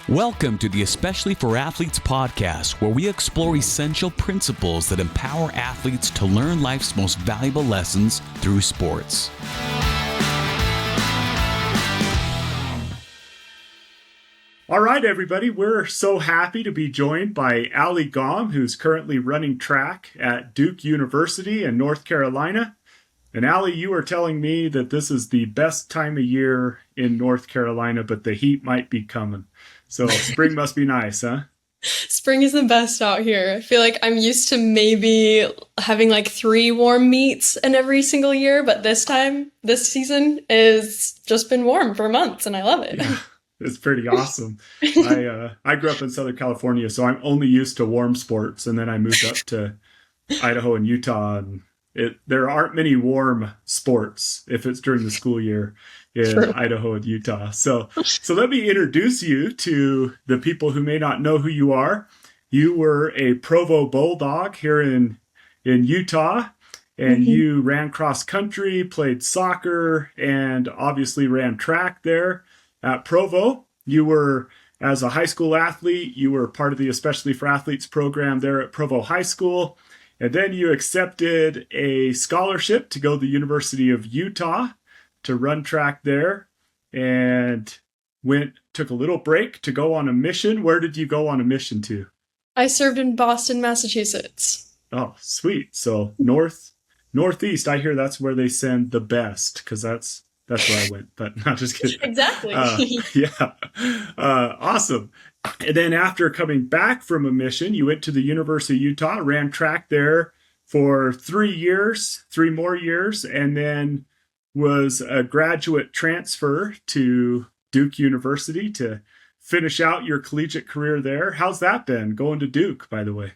Welcome to the Especially for Athletes podcast, where we explore essential principles that empower athletes to learn life's most valuable lessons through sports. All right, everybody, we're so happy to be joined by Ally Gomm, who's currently running track at Duke University in North Carolina. And Ally, you were telling me that this is the best time of year in North Carolina, but the heat might be coming. So spring must be nice, huh? Spring is the best out here. I feel like I'm used to maybe having like 3 warm meets in every single year, but this season is just been warm for months, and I love it. Yeah, it's pretty awesome. I grew up in Southern California, so I'm only used to warm sports, and then I moved up to Idaho and Utah, and there aren't many warm sports if it's during the school year in True. Idaho and Utah. So let me introduce you to the people who may not know who you are. You were a Provo Bulldog here in Utah, and you ran cross country, played soccer, and obviously ran track there at Provo. You were, as a high school athlete, you were part of the Especially for Athletes program there at Provo High School. And then you accepted a scholarship to go to the University of Utah to run track there, and took a little break to go on a mission. Where did you go on a mission to? I served in Boston, Massachusetts. Oh, sweet. So northeast, I hear that's where they send the best, because that's where I went, but not just kidding. Exactly. Awesome. And then after coming back from a mission, you went to the University of Utah, ran track there for 3 more years, and then was a graduate transfer to Duke University to finish out your collegiate career there. How's that been, going to Duke, by the way?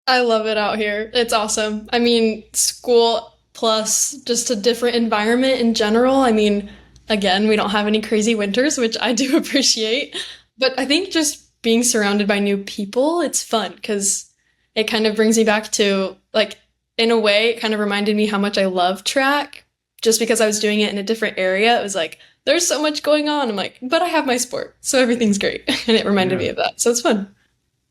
I love it out here. It's awesome. I mean, school plus just a different environment in general. I mean, again, we don't have any crazy winters, which I do appreciate. But I think just being surrounded by new people, it's fun because it kind of brings me back to, like, in a way, it kind of reminded me how much I love track. Just because I was doing it in a different area, it was like, there's so much going on. I'm like, but I have my sport, so everything's great. And it reminded me of that. So it's fun.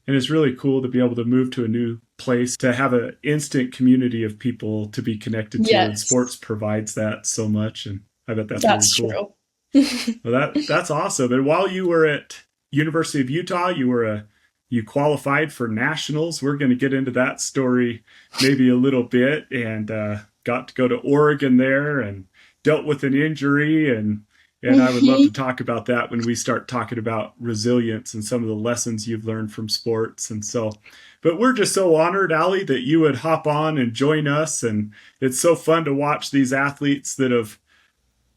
And it's really cool to be able to move to a new place, to have an instant community of people to be connected to. Yes. And sports provides that so much. And I bet that's really cool. True. Well, that's awesome. And while you were at University of Utah, you qualified for nationals. We're going to get into that story maybe a little bit, and got to go to Oregon there and dealt with an injury. And I would love to talk about that when we start talking about resilience and some of the lessons you've learned from sports. And so, but we're just so honored, Ally, that you would hop on and join us. And it's so fun to watch these athletes that have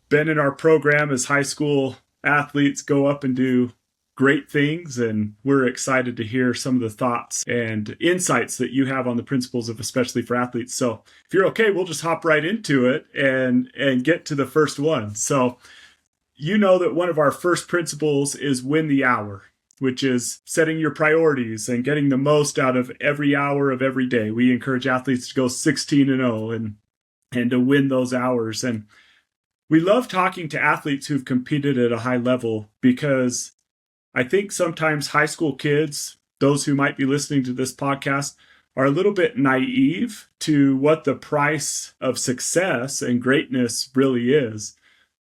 been in our program as high school athletes go up and do great things, and we're excited to hear some of the thoughts and insights that you have on the principles of Especially for Athletes. So if you're okay, we'll just hop right into it and get to the first one. So you know that one of our first principles is win the hour, which is setting your priorities and getting the most out of every hour of every day. We encourage athletes to go 16-0 and to win those hours. And we love talking to athletes who've competed at a high level, because I think sometimes high school kids, those who might be listening to this podcast, are a little bit naive to what the price of success and greatness really is.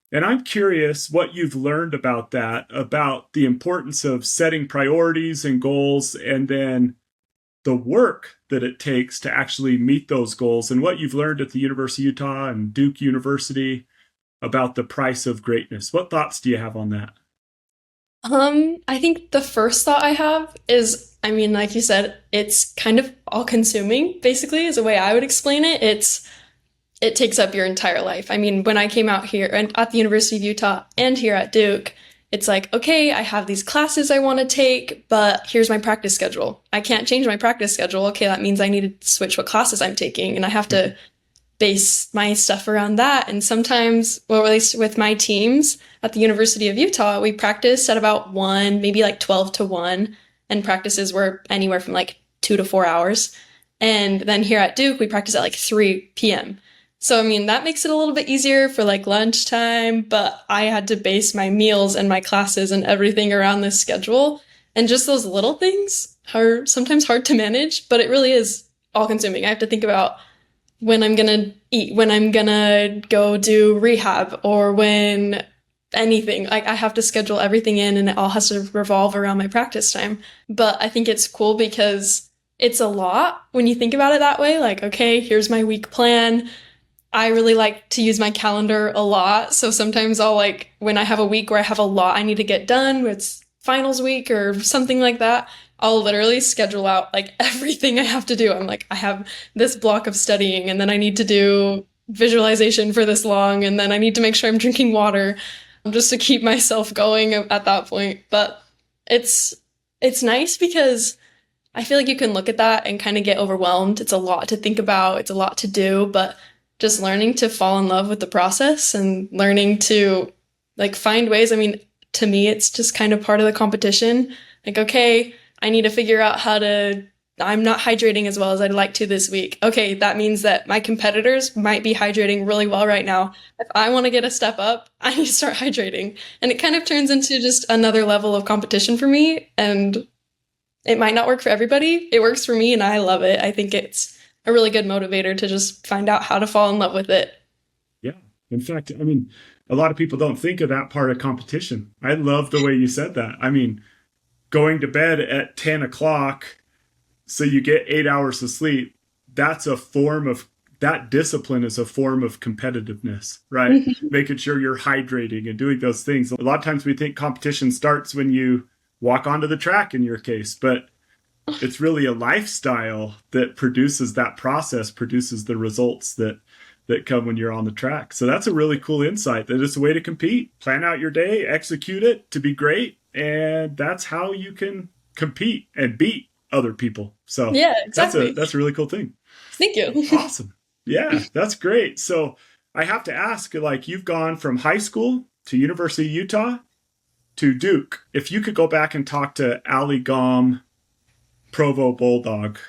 And I'm curious what you've learned about that, about the importance of setting priorities and goals, and then the work that it takes to actually meet those goals, and what you've learned at the University of Utah and Duke University about the price of greatness. What thoughts do you have on that? I think the first thought I have is, I mean, like you said, it's kind of all-consuming, basically, is the way I would explain it. It takes up your entire life. I mean, when I came out here and at the University of Utah and here at Duke, it's like, okay, I have these classes I want to take, but here's my practice schedule. I can't change my practice schedule. Okay, that means I need to switch what classes I'm taking, and I have to base my stuff around that. And sometimes, well, at least with my teams at the University of Utah, we practice at about 1, maybe like 12 to 1, and practices were anywhere from like 2 to 4 hours. And then here at Duke, we practice at like 3 p.m. So, I mean, that makes it a little bit easier for like lunchtime, but I had to base my meals and my classes and everything around this schedule. And just those little things are sometimes hard to manage, but it really is all consuming. I have to think about when I'm going to eat, when I'm going to go do rehab, or when anything. Like, I have to schedule everything in, and it all has to revolve around my practice time. But I think it's cool because it's a lot when you think about it that way. Like, okay, here's my week plan. I really like to use my calendar a lot. So sometimes I'll, like, when I have a week where I have a lot I need to get done, it's finals week or something like that, I'll literally schedule out like everything I have to do. I'm like, I have this block of studying, and then I need to do visualization for this long, and then I need to make sure I'm drinking water just to keep myself going at that point. But it's nice because I feel like you can look at that and kind of get overwhelmed. It's a lot to think about. It's a lot to do, but just learning to fall in love with the process and learning to like find ways. I mean, to me, it's just kind of part of the competition. Like, okay, I need to figure out I'm not hydrating as well as I'd like to this week. Okay, that means that my competitors might be hydrating really well right now. If I want to get a step up, I need to start hydrating. And it kind of turns into just another level of competition for me. And it might not work for everybody. It works for me, and I love it. I think it's a really good motivator to just find out how to fall in love with it. Yeah. In fact, I mean, a lot of people don't think of that part of competition. I love the way you said that. I mean, going to bed at 10 o'clock so you get 8 hours of sleep, that discipline is a form of competitiveness, right? Making sure you're hydrating and doing those things. A lot of times we think competition starts when you walk onto the track in your case, but it's really a lifestyle that produces that process, produces the results that come when you're on the track. So that's a really cool insight, that it's a way to compete. Plan out your day, execute it to be great, and that's how you can compete and beat other people. So yeah, exactly. That's a really cool thing. Thank you. Awesome. Yeah, that's great. So I have to ask, like, you've gone from high school to University of Utah to Duke. If you could go back and talk to Ally Gomm, Provo Bulldog,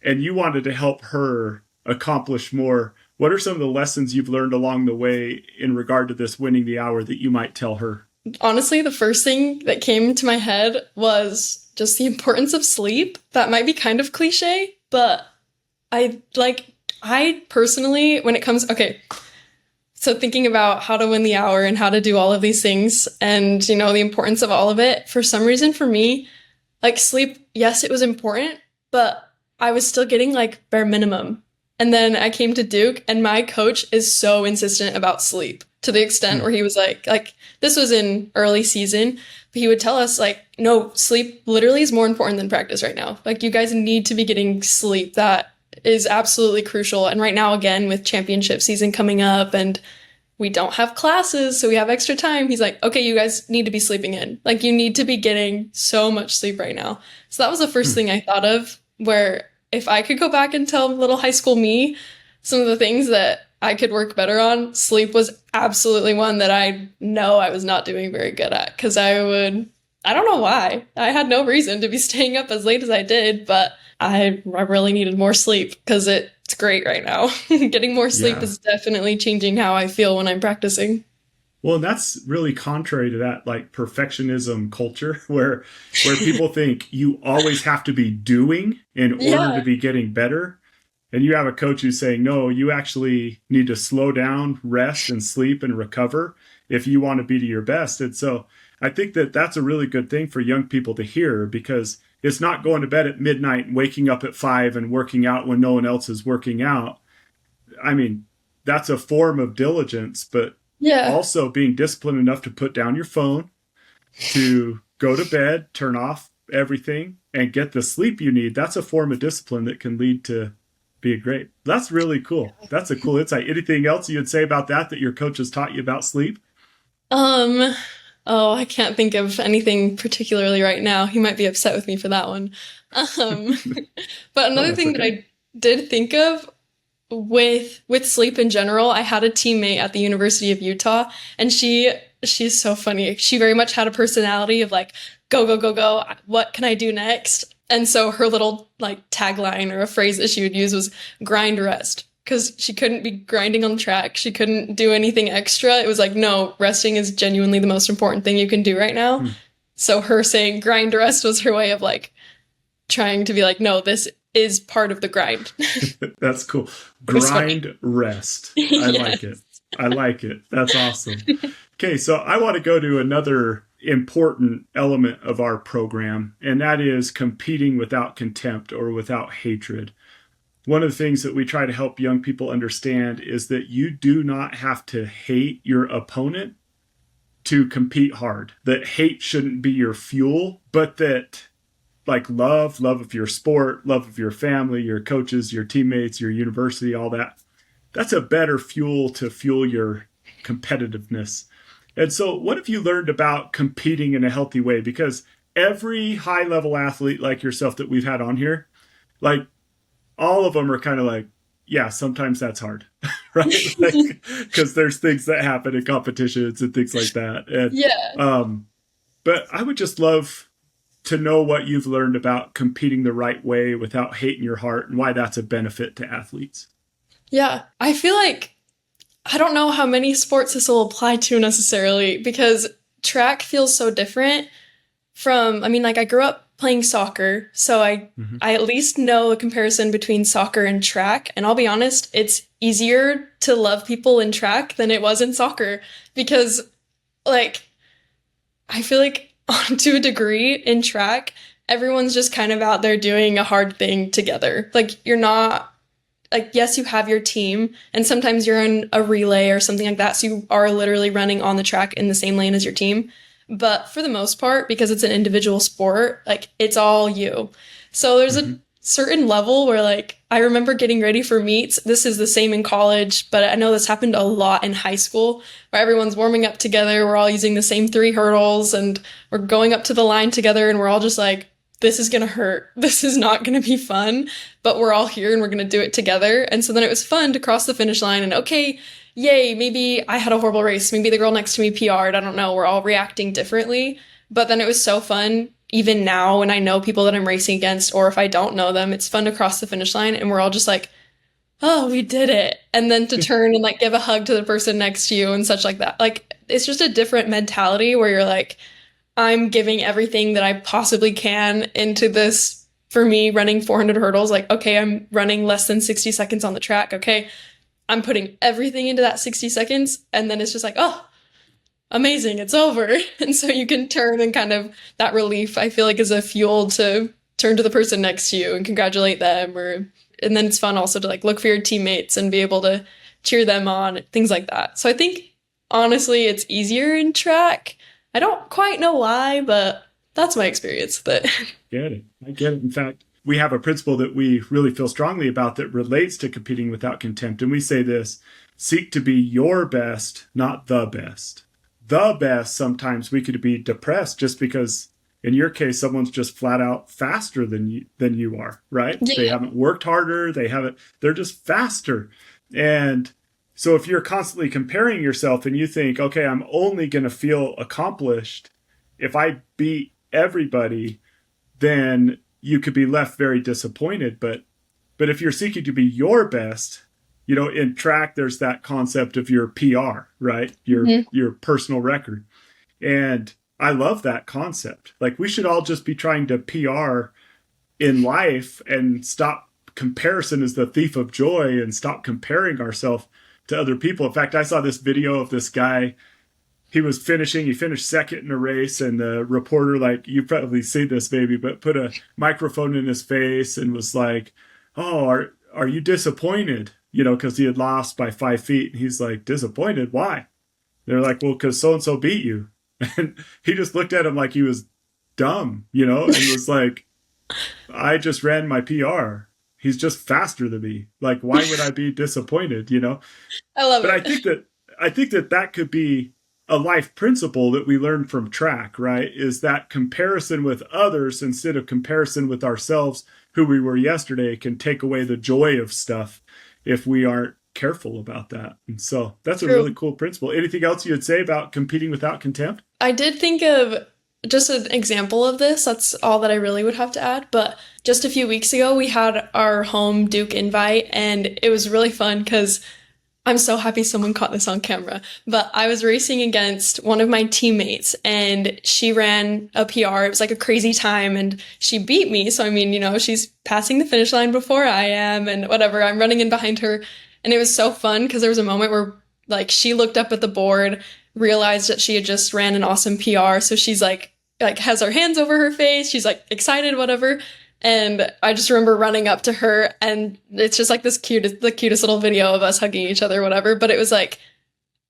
and you wanted to help her accomplish more, what are some of the lessons you've learned along the way in regard to this winning the hour that you might tell her? Honestly, the first thing that came to my head was just the importance of sleep. That might be kind of cliche, but I personally, when it comes, okay, so thinking about how to win the hour and how to do all of these things and, you know, the importance of all of it, for some reason for me, like sleep, yes, it was important, but I was still getting like bare minimum. And then I came to Duke, and my coach is so insistent about sleep, to the extent where he was like this was in early season, but he would tell us like, no, sleep literally is more important than practice right now. Like, you guys need to be getting sleep. That is absolutely crucial. And right now, again, with championship season coming up and we don't have classes, so we have extra time, he's like, okay, you guys need to be sleeping in. Like, you need to be getting so much sleep right now. So that was the first thing I thought of, where if I could go back and tell little high school me some of the things that I could work better on, sleep was absolutely one that I know I was not doing very good at, because I don't know why. I had no reason to be staying up as late as I did, but I really needed more sleep, because it's great right now. Getting more sleep is definitely changing how I feel when I'm practicing. Well, and that's really contrary to that like perfectionism culture where people think you always have to be doing in order to be getting better. And you have a coach who's saying, no, you actually need to slow down, rest and sleep and recover if you want to be to your best. And so I think that that's a really good thing for young people to hear, because it's not going to bed at midnight and waking up at 5 and working out when no one else is working out. I mean, that's a form of diligence, but also being disciplined enough to put down your phone, to go to bed, turn off everything and get the sleep you need. That's a form of discipline that can lead to being great. That's really cool. That's a cool insight. Anything else you'd say about that your coach has taught you about sleep? I can't think of anything particularly right now. He might be upset with me for that one. But another thing that I did think of with sleep in general, I had a teammate at the University of Utah, and she's so funny. She very much had a personality of like, go, go, go, go. What can I do next? And so her little like tagline or a phrase that she would use was grind rest, because she couldn't be grinding on the track. She couldn't do anything extra. It was like, no, resting is genuinely the most important thing you can do right now. So her saying grind rest was her way of like trying to be like, no, this is part of the grind. That's cool. Grind rest. I like it. I like it. That's awesome. Okay, so I want to go to another important element of our program, and that is competing without contempt or without hatred. One of the things that we try to help young people understand is that you do not have to hate your opponent to compete hard. That hate shouldn't be your fuel, but that like love of your sport, love of your family, your coaches, your teammates, your university, all that, that's a better fuel to fuel your competitiveness. And so what have you learned about competing in a healthy way? Because every high-level athlete like yourself that we've had on here, like all of them are kind of like, yeah, sometimes that's hard, right? Because there's things that happen in competitions and things like that. And, but I would just love to know what you've learned about competing the right way without hate in your heart and why that's a benefit to athletes. Yeah, I feel like I don't know how many sports this will apply to necessarily because track feels so different from, I mean, like I grew up playing soccer, so I at least know a comparison between soccer and track. And I'll be honest, it's easier to love people in track than it was in soccer because like I feel like to a degree in track, everyone's just kind of out there doing a hard thing together. Like you're not like, yes, you have your team and sometimes you're in a relay or something like that. So you are literally running on the track in the same lane as your team. But for the most part, because it's an individual sport, like it's all you. So there's a certain level where like, I remember getting ready for meets. This is the same in college, but I know this happened a lot in high school where everyone's warming up together. We're all using the same 3 hurdles and we're going up to the line together and we're all just like, this is going to hurt. This is not going to be fun, but we're all here and we're going to do it together. And so then it was fun to cross the finish line and okay, yay, maybe I had a horrible race. Maybe the girl next to me PR'd. I don't know. We're all reacting differently. But then it was so fun. Even now when I know people that I'm racing against, or if I don't know them, it's fun to cross the finish line and we're all just like, oh, we did it. And then to turn and like give a hug to the person next to you and such like that. Like, it's just a different mentality where you're like, I'm giving everything that I possibly can into this. For me, running 400 hurdles, like, okay, I'm running less than 60 seconds on the track. Okay, I'm putting everything into that 60 seconds. And then it's just like, oh, amazing, it's over. And so you can turn and kind of that relief, I feel like, is a fuel to turn to the person next to you and congratulate them. And then it's fun also to like look for your teammates and be able to cheer them on, things like that. So I think, honestly, it's easier in track. I don't quite know why, but that's my experience with it. I get it. In fact, we have a principle that we really feel strongly about that relates to competing without contempt. And we say this: seek to be your best, not the best. The best, sometimes we could be depressed just because, in your case, someone's just flat out faster than you are, right? Yeah. They haven't worked harder. They're just faster. And so if you're constantly comparing yourself and you think, okay, I'm only going to feel accomplished if I beat everybody, then you could be left very disappointed. But if you're seeking to be your best, you know, in track, there's that concept of your PR, right? Your personal record. And I love that concept. Like, we should all just be trying to PR in life and stop. Comparison is the thief of joy, and stop comparing ourselves to other people. In fact, I saw this video of this guy. He finished second in a race, and the reporter, like, you probably see this maybe, but put a microphone in his face and was like, oh, are you disappointed? You know, because he had lost by 5 feet. And he's like, disappointed? Why? They're like, well, because so-and-so beat you. And he just looked at him like he was dumb, you know, and was like, I just ran my PR. He's just faster than me. Like, why would I be disappointed, you know? I love it. But I think that could be a life principle that we learn from track, right? Is that comparison with others instead of comparison with ourselves, who we were yesterday, can take away the joy of stuff if we aren't careful about that. And so that's True. A really cool principle. Anything else you'd say about competing without contempt? I did think of just an example of this. That's all that I really would have to add. But just a few weeks ago, we had our home Duke invite, and it was really fun because I'm so happy someone caught this on camera, but I was racing against one of my teammates and she ran a PR. It was like a crazy time and she beat me. So, I mean, she's passing the finish line before I am and whatever. I'm running in behind her. And it was so fun because there was a moment where like she looked up at the board, realized that she had just ran an awesome PR. So she's like has her hands over her face. She's like excited, whatever. And I just remember running up to her and it's just like the cutest little video of us hugging each other, whatever. But it was like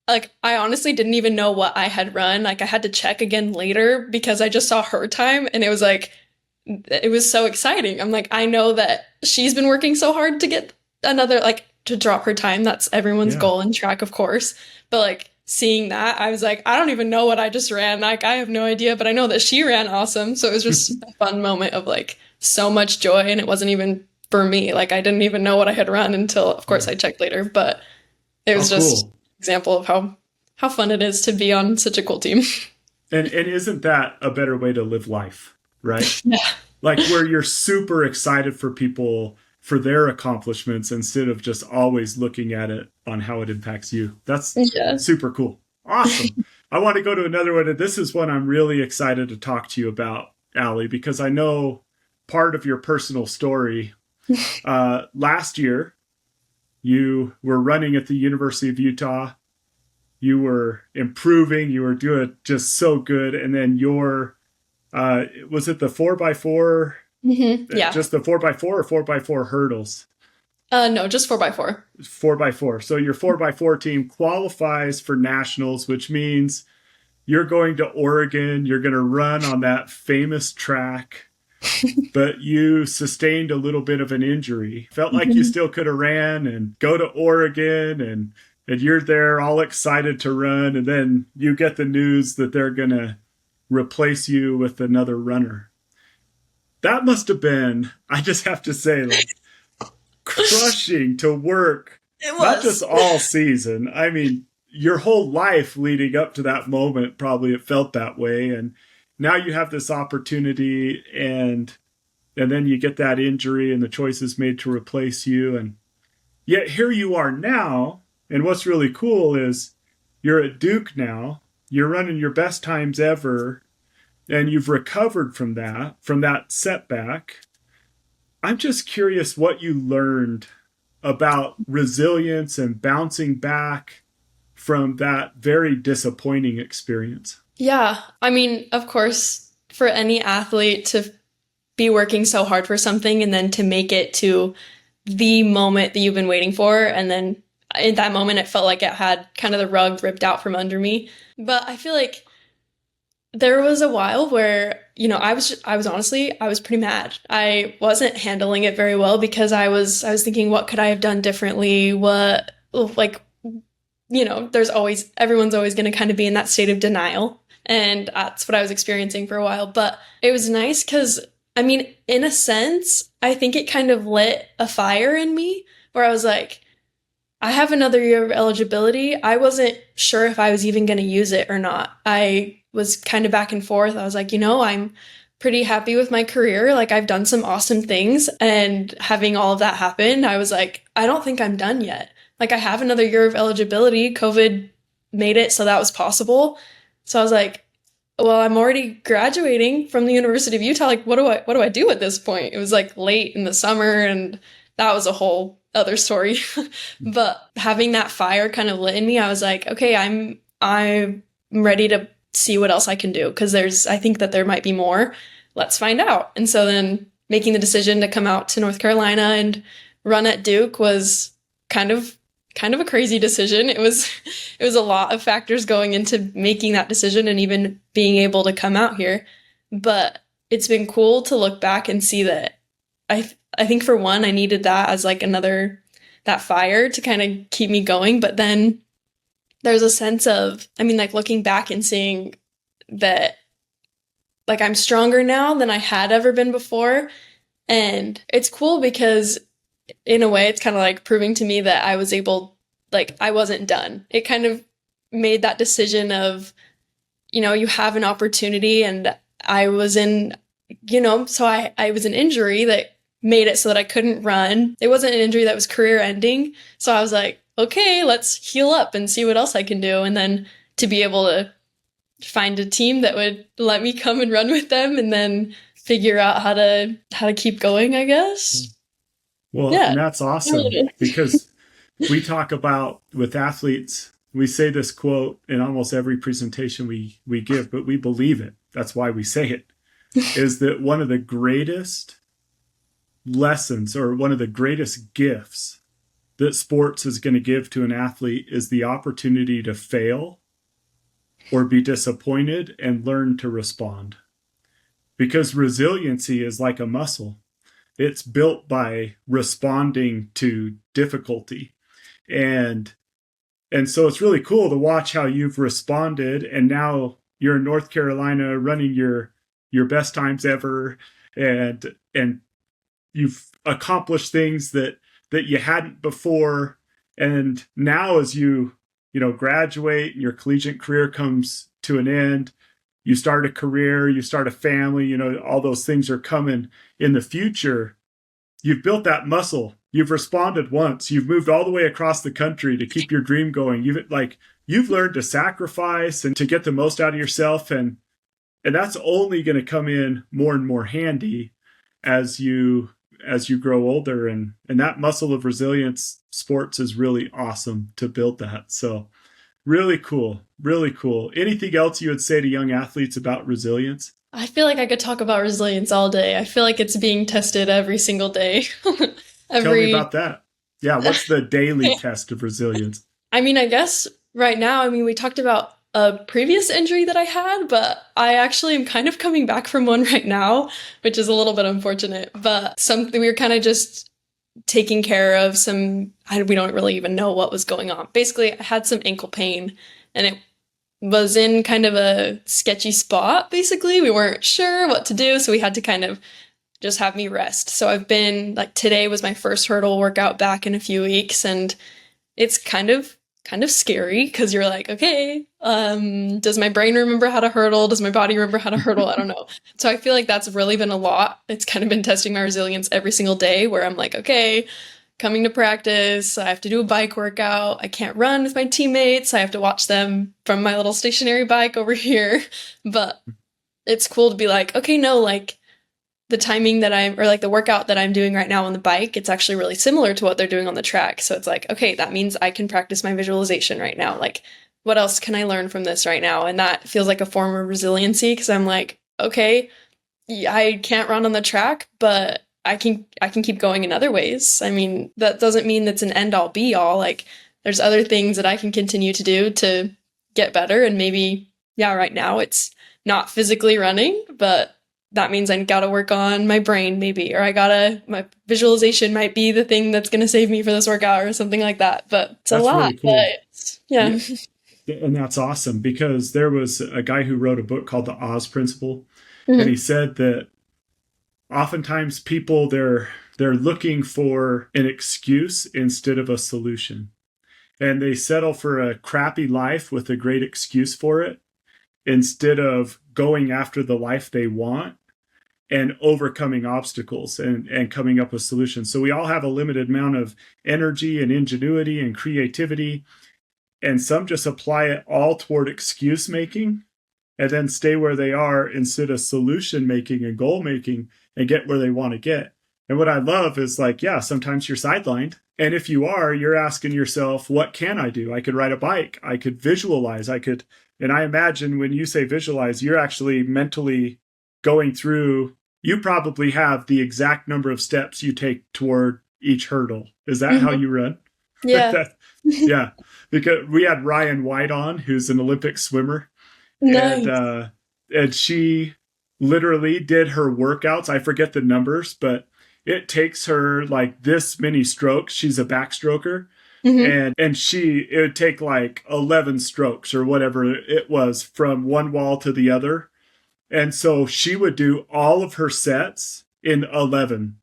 I honestly didn't even know what I had run. Like I had to check again later because I just saw her time and it was so exciting. I'm like, I know that she's been working so hard to get another, to drop her time. That's everyone's goal in track, of course. But seeing that, I was like, I don't even know what I just ran. Like, I have no idea, but I know that she ran awesome. So it was just a fun moment of so much joy, and it wasn't even for me. I didn't even know what I had run until, of course, I checked later. But it was just an example of how fun it is to be on such a cool team. And isn't that a better way to live life, right? Yeah. Where you're super excited for people for their accomplishments instead of just always looking at it on how it impacts you. That's super cool. Awesome. I want to go to another one. And this is one I'm really excited to talk to you about, Ally, because I know part of your personal story. Last year, you were running at the University of Utah. You were improving. You were doing just so good. And then was it the 4x4? Mm-hmm. Yeah. Just the 4x4 or 4x4 hurdles? No, just 4x4. 4x4. So your 4x4 team qualifies for nationals, which means you're going to Oregon. You're going to run on that famous track. But you sustained a little bit of an injury. Felt like you still could have ran and go to Oregon and you're there all excited to run. And then you get the news that they're going to replace you with another runner. That must have been, I just have to say, crushing to work. It was. Not just all season. I mean, your whole life leading up to that moment, probably it felt that way. And now you have this opportunity and then you get that injury and the choice is made to replace you. And yet here you are now. And what's really cool is you're at Duke now. You're running your best times ever. And you've recovered from that setback. I'm just curious what you learned about resilience and bouncing back from that very disappointing experience. Yeah. I mean, of course, for any athlete to be working so hard for something and then to make it to the moment that you've been waiting for. And then in that moment, it felt like it had kind of the rug ripped out from under me. But I feel like there was a while where, I was pretty mad. I wasn't handling it very well because I was thinking, what could I have done differently? Everyone's always going to kind of be in that state of denial. And that's what I was experiencing for a while. But it was nice because, I mean, in a sense, I think it kind of lit a fire in me where I was like, I have another year of eligibility. I wasn't sure if I was even going to use it or not. I was kind of back and forth. I was like, I'm pretty happy with my career. I've done some awesome things. And having all of that happen, I was like, I don't think I'm done yet. I have another year of eligibility. COVID made it so that was possible. So I was like, well, I'm already graduating from the University of Utah. What do I do at this point? It was late in the summer and that was a whole other story. But having that fire kind of lit in me, I was like, okay, I'm ready to see what else I can do. Cause I think that there might be more. Let's find out. And so then making the decision to come out to North Carolina and run at Duke was kind of a crazy decision. It was a lot of factors going into making that decision and even being able to come out here. But it's been cool to look back and see that I think for one, I needed that as that fire to kind of keep me going. But then there's a sense of, looking back and seeing that I'm stronger now than I had ever been before. And it's cool because in a way, it's kind of proving to me that I was able, I wasn't done. It kind of made that decision of, you have an opportunity and I was in, so I was an injury that made it so that I couldn't run. It wasn't an injury that was career ending. So I was like, okay, let's heal up and see what else I can do. And then to be able to find a team that would let me come and run with them and then figure out how to keep going, I guess. Well, yeah. And that's awesome because we talk about with athletes, we say this quote in almost every presentation we give, but we believe it. That's why we say it, is that one of the greatest lessons or one of the greatest gifts that sports is going to give to an athlete is the opportunity to fail or be disappointed and learn to respond. Because resiliency is like a muscle. It's built by responding to difficulty. And so it's really cool to watch how you've responded, and now you're in North Carolina running your best times ever, and you've accomplished things that you hadn't before. And now as you graduate and your collegiate career comes to an end, you start a career, you start a family, all those things are coming in the future. You've built that muscle. You've responded once. You've moved all the way across the country to keep your dream going. You've learned to sacrifice and to get the most out of yourself. And that's only going to come in more and more handy as you grow older. And that muscle of resilience, sports is really awesome to build that. So really cool. Really cool. Anything else you would say to young athletes about resilience? I feel like I could talk about resilience all day. I feel like it's being tested every single day. Tell me about that. Yeah, what's the daily test of resilience? I mean, I guess right now, we talked about a previous injury that I had, but I actually am kind of coming back from one right now, which is a little bit unfortunate. But something we were kind of just taking care of we don't really even know what was going on. Basically, I had some ankle pain, and it was in kind of a sketchy spot, basically. We weren't sure what to do, so we had to kind of just have me rest. So I've been, today was my first hurdle workout back in a few weeks, and it's kind of scary because you're like, okay, does my brain remember how to hurdle? Does my body remember how to hurdle? I don't know. So I feel like that's really been a lot. It's kind of been testing my resilience every single day where I'm like, okay, coming to practice, I have to do a bike workout. I can't run with my teammates. I have to watch them from my little stationary bike over here. But it's cool to be like, okay, no, the timing the workout that I'm doing right now on the bike, it's actually really similar to what they're doing on the track. So it's like, okay, that means I can practice my visualization right now. What else can I learn from this right now? And that feels like a form of resiliency because I'm like, okay, I can't run on the track, but I can keep going in other ways. That doesn't mean that's an end all be all. There's other things that I can continue to do to get better. And maybe, right now it's not physically running, but that means I gotta work on my brain maybe, or my visualization might be the thing that's gonna save me for this workout or something like that. But it's a lot. Really cool. But yeah. And that's awesome because there was a guy who wrote a book called The Oz Principle. Mm-hmm. And he said that oftentimes people, they're looking for an excuse instead of a solution. And they settle for a crappy life with a great excuse for it instead of going after the life they want and overcoming obstacles and coming up with solutions. So we all have a limited amount of energy and ingenuity and creativity. And some just apply it all toward excuse making and then stay where they are instead of solution making and goal making and get where they want to get. And what I love is sometimes you're sidelined. And if you are, you're asking yourself, what can I do? I could ride a bike. I could visualize. And I imagine when you say visualize, you're actually mentally going through, you probably have the exact number of steps you take toward each hurdle. Is that how you run? Yeah. Yeah. Because we had Ryan White on, who's an Olympic swimmer. Nice. And she literally did her workouts. I forget the numbers, but it takes her this many strokes. She's a backstroker. Mm-hmm. And it would take 11 strokes or whatever it was from one wall to the other. And so she would do all of her sets in 11.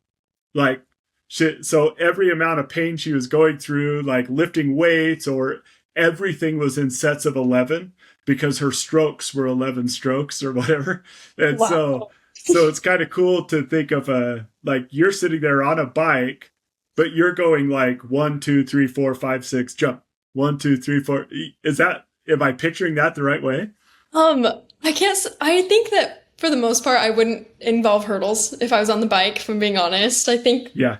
So every amount of pain she was going through, lifting weights or everything was in sets of 11 because her strokes were 11 strokes or whatever. And wow. So it's kind of cool to think of you're sitting there on a bike but you're going like 1, 2, 3, 4, 5, 6, jump. 1, 2, 3, 4. Am I picturing that the right way? I think that for the most part, I wouldn't involve hurdles if I was on the bike, if I'm being honest. I think Yeah.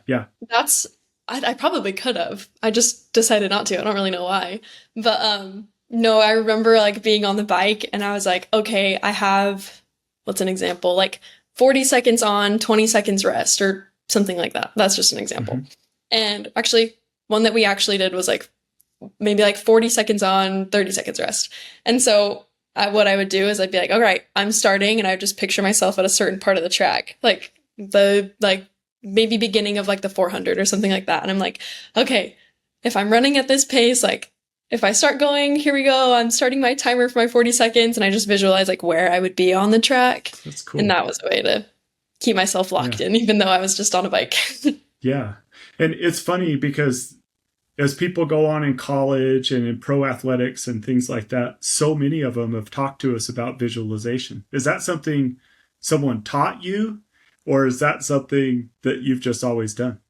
I probably could have. I just decided not to. I don't really know why. But no, I remember like being on the bike and I was like, okay, I have, what's an example? Like 40 seconds on, 20 seconds rest or something like that. That's just an example. Mm-hmm. And actually, one that we actually did was like maybe like 40 seconds on, 30 seconds rest. And so what I would do is I'd be like, all right, I'm starting, and I would just picture myself at a certain part of the track, like maybe beginning of like the 400 or something like that. And I'm like, okay, if I'm running at this pace, like if I start going, here we go, I'm starting my timer for my 40 seconds. And I just visualize like where I would be on the track. That's cool. And that was a way to keep myself locked in, even though I was just on a bike. Yeah. And it's funny because as people go on in college and in pro athletics and things like that, so many of them have talked to us about visualization. Is that something someone taught you, or is that something that you've just always done?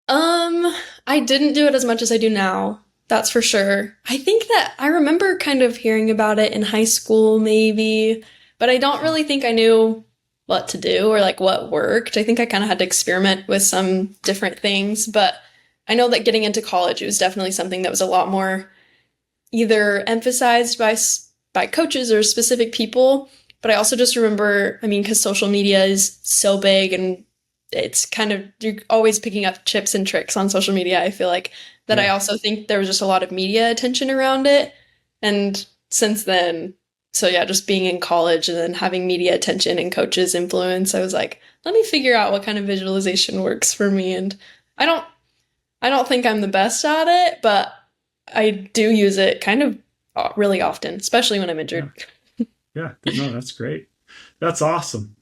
I didn't do it as much as I do now. That's for sure. I think that I remember kind of hearing about it in high school, maybe, but I don't really think I knew what to do or like what worked. I think I kind of had to experiment with some different things, but I know that getting into college, it was definitely something that was a lot more either emphasized by coaches or specific people. But I also just remember, I mean, because social media is so big and it's kind of, you're always picking up tips and tricks on social media. I feel like that. Yeah. I also think there was just a lot of media attention around it. And since then, so yeah, just being in college and then having media attention and coaches' influence, I was like, let me figure out what kind of visualization works for me. And I don't think I'm the best at it, but I do use it kind of really often, especially when I'm injured. Yeah. No, that's great. That's awesome.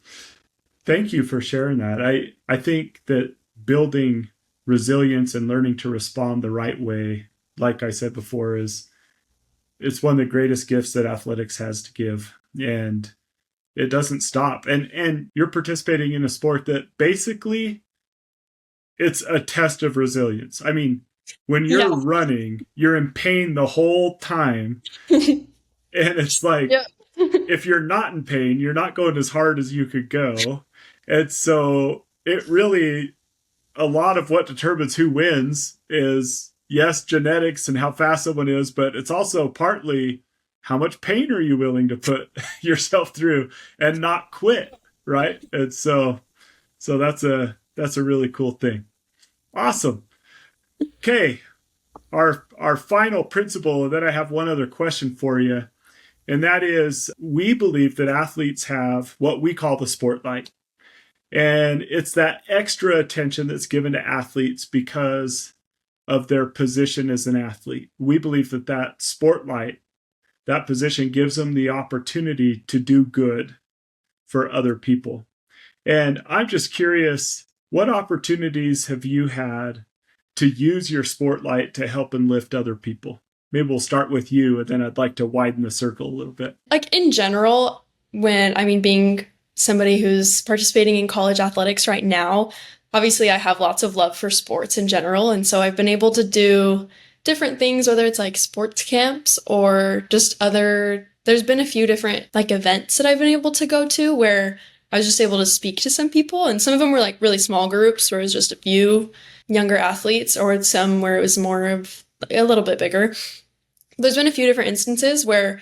Thank you for sharing that. I think that building resilience and learning to respond the right way, like I said before, it's one of the greatest gifts that athletics has to give. And it doesn't stop. And you're participating in a sport that basically it's a test of resilience. I mean, when you're running, you're in pain the whole time. And it's like, if you're not in pain, you're not going as hard as you could go. And so it really, a lot of what determines who wins is, yes, genetics and how fast someone is, but it's also partly how much pain are you willing to put yourself through and not quit, right? And so that's a really cool thing. Awesome. Okay, our final principle, and then I have one other question for you, and that is we believe that athletes have what we call the spotlight. And it's that extra attention that's given to athletes because of their position as an athlete. We believe that spotlight, that position gives them the opportunity to do good for other people. And I'm just curious, what opportunities have you had to use your spotlight to help and lift other people? Maybe we'll start with you, and then I'd like to widen the circle a little bit. Like in general, being somebody who's participating in college athletics right now, obviously I have lots of love for sports in general. And so I've been able to do different things, whether it's like sports camps or just there's been a few different like events that I've been able to go to where I was just able to speak to some people. And some of them were like really small groups where it was just a few younger athletes, or some where it was more of a little bit bigger. There's been a few different instances where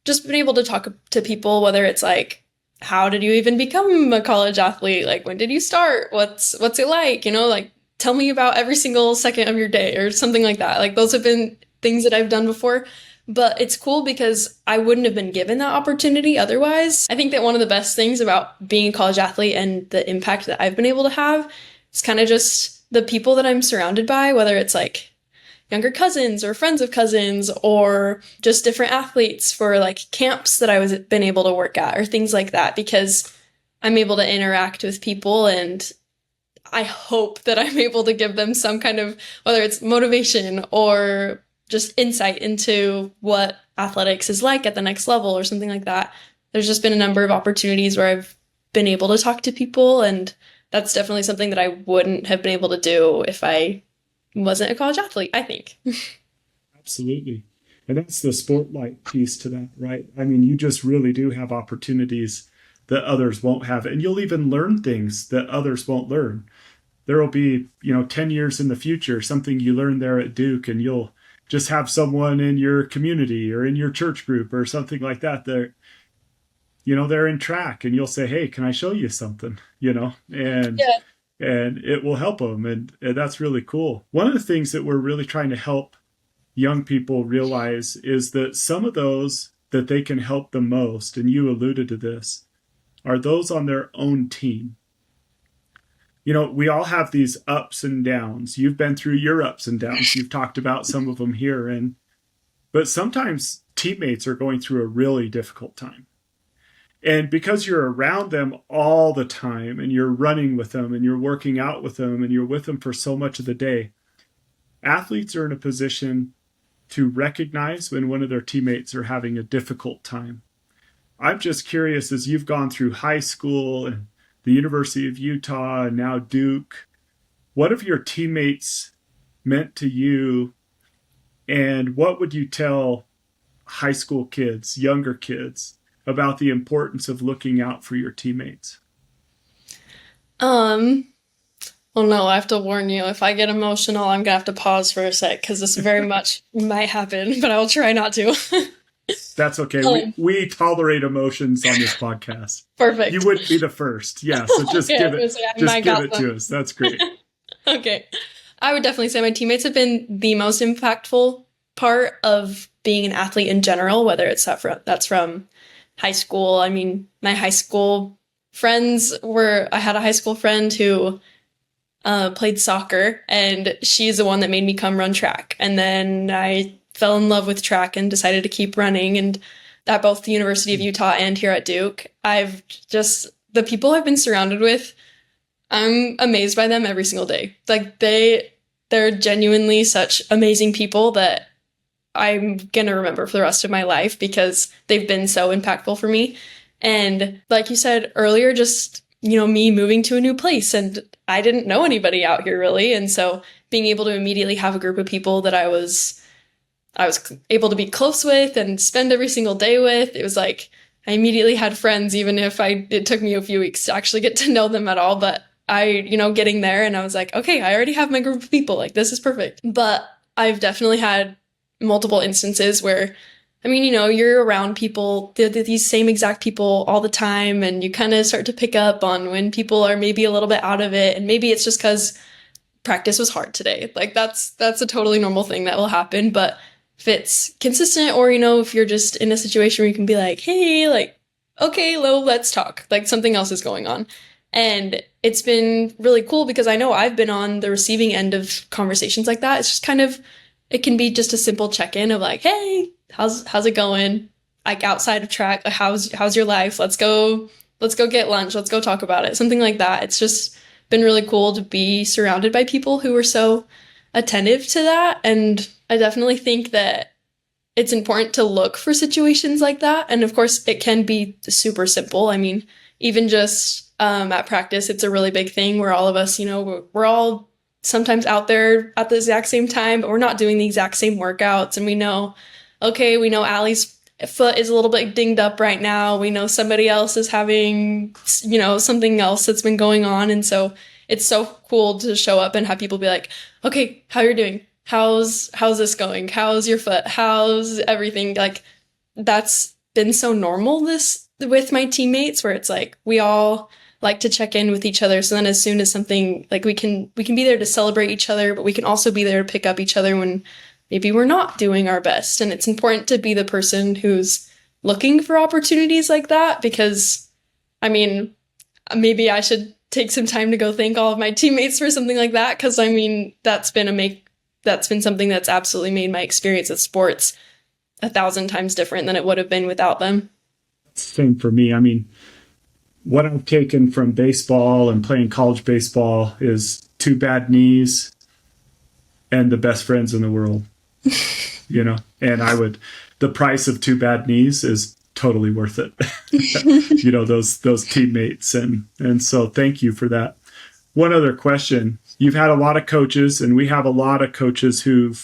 just been able to talk to people, whether it's like, how did you even become a college athlete? Like, when did you start? What's it like? Like, tell me about every single second of your day or something like that. Like, those have been things that I've done before. But it's cool because I wouldn't have been given that opportunity otherwise. I think that one of the best things about being a college athlete and the impact that I've been able to have is kind of just the people that I'm surrounded by, whether it's like younger cousins or friends of cousins or just different athletes for like camps that I was been able to work at or things like that, because I'm able to interact with people and I hope that I'm able to give them some kind of, whether it's motivation or just insight into what athletics is like at the next level or something like that. There's just been a number of opportunities where I've been able to talk to people, and that's definitely something that I wouldn't have been able to do if I wasn't a college athlete, I think. Absolutely. And that's the spotlight piece to that, right? I mean, you just really do have opportunities that others won't have. And you'll even learn things that others won't learn. There will be, 10 years in the future, something you learn there at Duke, and you'll just have someone in your community or in your church group or something like that. They're in track, and you'll say, hey, can I show you something? And it will help them. And that's really cool. One of the things that we're really trying to help young people realize is that some of those that they can help the most, and you alluded to this, are those on their own team. We all have these ups and downs. You've been through your ups and downs. You've talked about some of them here. But sometimes teammates are going through a really difficult time. And because you're around them all the time, and you're running with them, and you're working out with them, and you're with them for so much of the day, athletes are in a position to recognize when one of their teammates are having a difficult time. I'm just curious, as you've gone through high school and the University of Utah and now Duke, what have your teammates meant to you, and what would you tell high school kids, younger kids, about the importance of looking out for your teammates? Well, no, I have to warn you. If I get emotional, I'm going to have to pause for a sec because this very much might happen, but I will try not to. That's okay. We tolerate emotions on this podcast. Perfect. You wouldn't be the first. Yeah, so just give it to us. That's great. Okay. I would definitely say my teammates have been the most impactful part of being an athlete in general, whether it's that's from high school. I mean, my high school friends I had a high school friend who played soccer, and she's the one that made me come run track. And then I fell in love with track and decided to keep running. And at both the University of Utah and here at Duke, the people I've been surrounded with, I'm amazed by them every single day. Like they're genuinely such amazing people that I'm going to remember for the rest of my life because they've been so impactful for me. And like you said earlier, just, me moving to a new place, and I didn't know anybody out here really. And so being able to immediately have a group of people that I was able to be close with and spend every single day with, it was like I immediately had friends, even if it took me a few weeks to actually get to know them at all. But getting there, and I was like, okay, I already have my group of people. Like, this is perfect. But I've definitely had multiple instances where, you're around people, these same exact people all the time, and you kind of start to pick up on when people are maybe a little bit out of it, and maybe it's just because practice was hard today. Like, that's a totally normal thing that will happen. But if it's consistent, or, if you're just in a situation where you can be like, hey, like, okay, let's talk. Like, something else is going on. And it's been really cool because I know I've been on the receiving end of conversations like that. It's just kind of, it can be just a simple check-in of like, hey, how's it going? Like, outside of track, how's your life? Let's go get lunch. Let's go talk about it. Something like that. It's just been really cool to be surrounded by people who are so attentive to that. And I definitely think that it's important to look for situations like that. And of course, it can be super simple. I mean, even just at practice, it's a really big thing where all of us, we're all sometimes out there at the exact same time, but we're not doing the exact same workouts. And we know Ally's foot is a little bit dinged up right now. We know somebody else is having, something else that's been going on. And so it's so cool to show up and have people be like, okay, how you're doing? How's this going? How's your foot? How's everything? Like, that's been so normal with my teammates, where it's like, we all like to check in with each other. So then as soon as something, like, we can be there to celebrate each other, but we can also be there to pick up each other when maybe we're not doing our best. And it's important to be the person who's looking for opportunities like that, because maybe I should take some time to go thank all of my teammates for something like that. Cause that's been something that's absolutely made my experience at sports 1,000 times different than it would have been without them. Same for me. What I've taken from baseball and playing college baseball is 2 bad knees and the best friends in the world, and the price of 2 bad knees is totally worth it. Those teammates. And so thank you for that. one other question. You've had a lot of coaches, and we have a lot of coaches who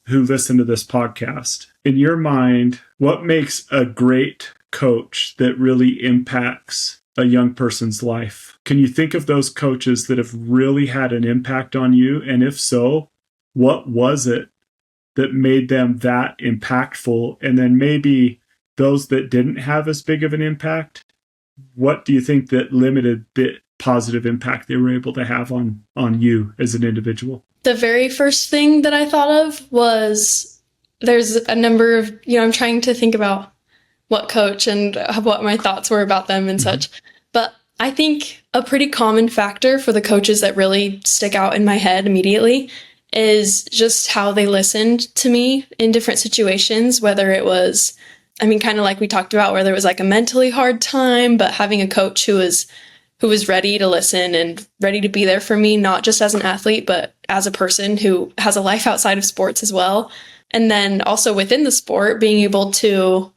listen to this podcast. In your mind, what makes a great coach that really impacts a young person's life? Can you think of those coaches that have really had an impact on you? And if so, what was it that made them that impactful? And then maybe those that didn't have as big of an impact, what do you think that limited the positive impact they were able to have on you as an individual? The very first thing that I thought of was there's a number of, I'm trying to think about what coach and what my thoughts were about them and such. But I think a pretty common factor for the coaches that really stick out in my head immediately is just how they listened to me in different situations, whether it was, kind of like we talked about, where there was like a mentally hard time, but having a coach who was ready to listen and ready to be there for me, not just as an athlete, but as a person who has a life outside of sports as well. And then also within the sport, being able to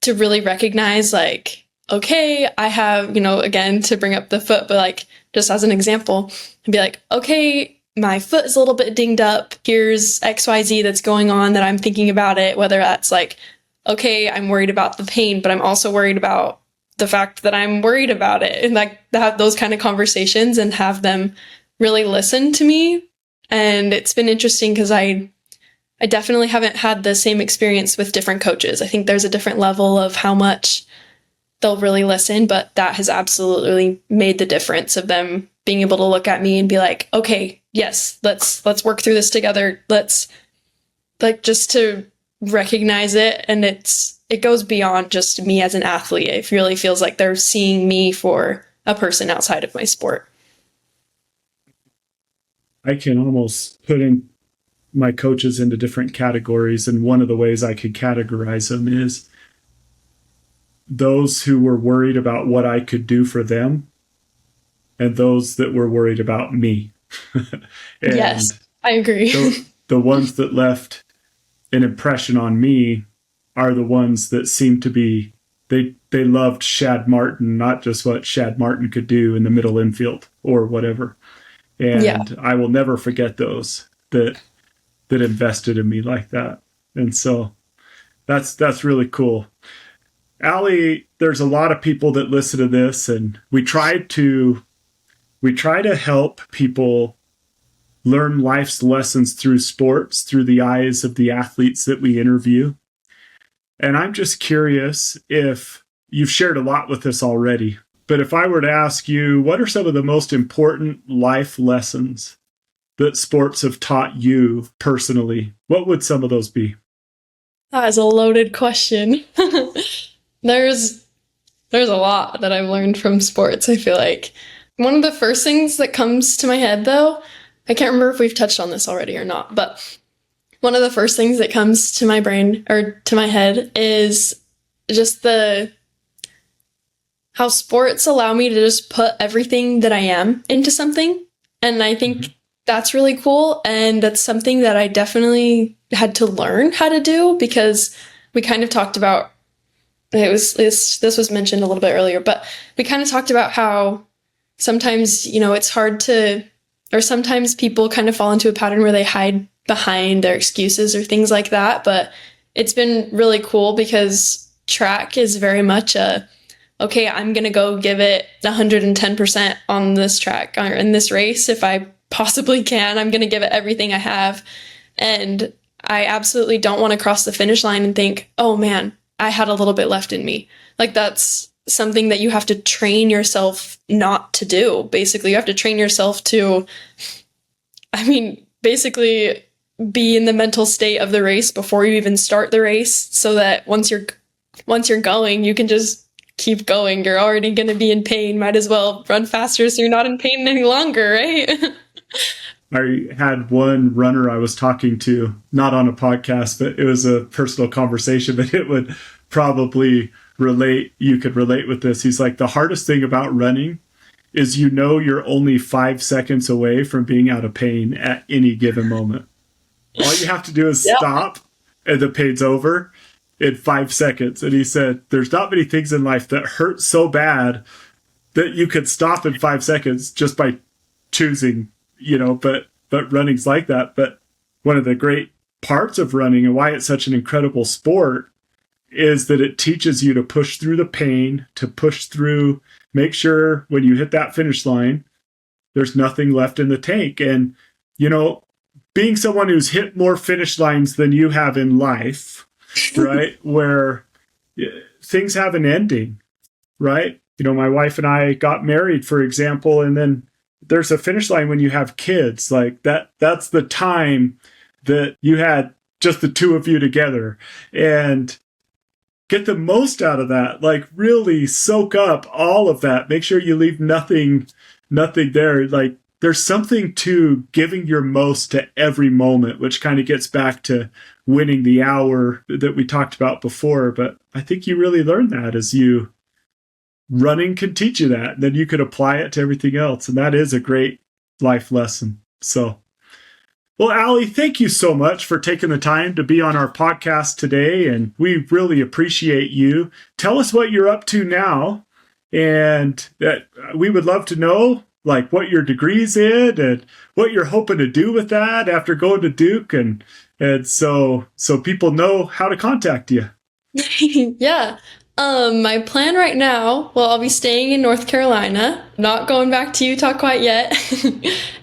really recognize, like, okay, I have, again, to bring up the foot, but like, just as an example, and be like, okay, my foot is a little bit dinged up. Here's XYZ that's going on that I'm thinking about it, whether that's like, okay, I'm worried about the pain, but I'm also worried about the fact that I'm worried about it, and like have those kind of conversations and have them really listen to me. And it's been interesting because I definitely haven't had the same experience with different coaches. I think there's a different level of how much they'll really listen, but that has absolutely made the difference of them being able to look at me and be like, okay, yes, let's work through this together. Let's, like, just to recognize it. And it goes beyond just me as an athlete. It really feels like they're seeing me for a person outside of my sport. I can almost put in my coaches into different categories, and one of the ways I could categorize them is those who were worried about what I could do for them and those that were worried about me. Yes, I agree. The ones that left an impression on me are the ones that seem to be, they loved Shad Martin, not just what Shad Martin could do in the middle infield or whatever. And I will never forget those that invested in me like that. And so that's really cool. Ally, there's a lot of people that listen to this, and we try to help people learn life's lessons through sports, through the eyes of the athletes that we interview. And I'm just curious, if you've shared a lot with us already, but if I were to ask you, what are some of the most important life lessons that sports have taught you personally, what would some of those be? That is a loaded question. There's a lot that I've learned from sports, I feel like. One of the first things that comes to my head, though, I can't remember if we've touched on this already or not, but one of the first things that comes to my brain or to my head is just how sports allow me to just put everything that I am into something. And I think that's really cool. And that's something that I definitely had to learn how to do, because we kind of talked about, this was mentioned a little bit earlier, but we kind of talked about how sometimes, it's hard to, or sometimes people kind of fall into a pattern where they hide behind their excuses or things like that. But it's been really cool because track is very much okay, I'm going to go give it 110% on this track or in this race. If I possibly can, I'm going to give it everything I have. And I absolutely don't want to cross the finish line and think, oh man, I had a little bit left in me. Like, that's something that you have to train yourself not to do. Basically, you have to train yourself to, basically be in the mental state of the race before you even start the race, so that once you're going, you can just keep going. You're already going to be in pain. Might as well run faster so you're not in pain any longer, right? I had one runner I was talking to, not on a podcast, but it was a personal conversation, but it would probably relate. You could relate with this. He's like, the hardest thing about running is you're only 5 seconds away from being out of pain at any given moment. All you have to do is stop and the pain's over in 5 seconds. And he said, there's not many things in life that hurt so bad that you could stop in 5 seconds just by choosing, but running's like that. But one of the great parts of running and why it's such an incredible sport is that it teaches you to push through the pain, to push through, make sure when you hit that finish line, there's nothing left in the tank. And, being someone who's hit more finish lines than you have in life, right, where things have an ending, right? My wife and I got married, for example, and then there's a finish line when you have kids. Like that's the time that you had just the two of you together, and get the most out of that. Like really soak up all of that. Make sure you leave nothing there. Like there's something to giving your most to every moment, which kind of gets back to winning the hour that we talked about before. But I think you really learn that as running can teach you that. Then you could apply it to everything else. And that is a great life lesson. So, well, Ally, thank you so much for taking the time to be on our podcast today. And we really appreciate you. Tell us what you're up to now. And that we would love to know like what your degree's in and what you're hoping to do with that after going to Duke. And so people know how to contact you. Yeah. My plan right now, well, I'll be staying in North Carolina, not going back to Utah quite yet.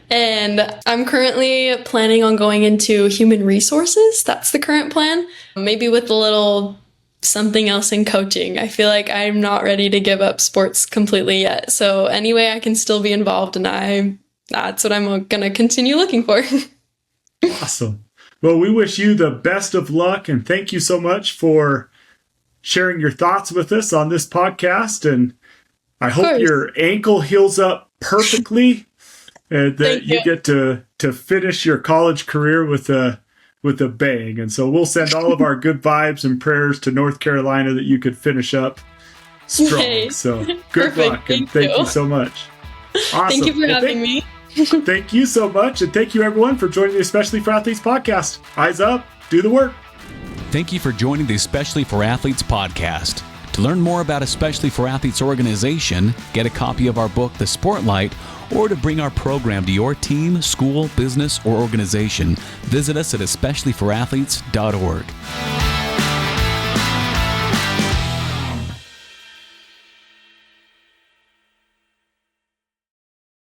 And I'm currently planning on going into human resources. That's the current plan. Maybe with a little something else in coaching. I feel like I'm not ready to give up sports completely yet. So anyway, I can still be involved, and that's what I'm going to continue looking for. Awesome. Well, we wish you the best of luck, and thank you so much for sharing your thoughts with us on this podcast. And I hope your ankle heals up perfectly and that you get to finish your college career with a bang. And so we'll send all of our good vibes and prayers to North Carolina that you could finish up strong. Yay. So good luck, and thank you so much. Awesome. Thank you for having me. Thank you so much, and thank you everyone for joining the Especially for Athletes podcast. Eyes up, do the work. Thank you for joining the Especially for Athletes podcast. To learn more about Especially for Athletes organization, get a copy of our book, The Sportlight, or to bring our program to your team, school, business, or organization, visit us at especiallyforathletes.org.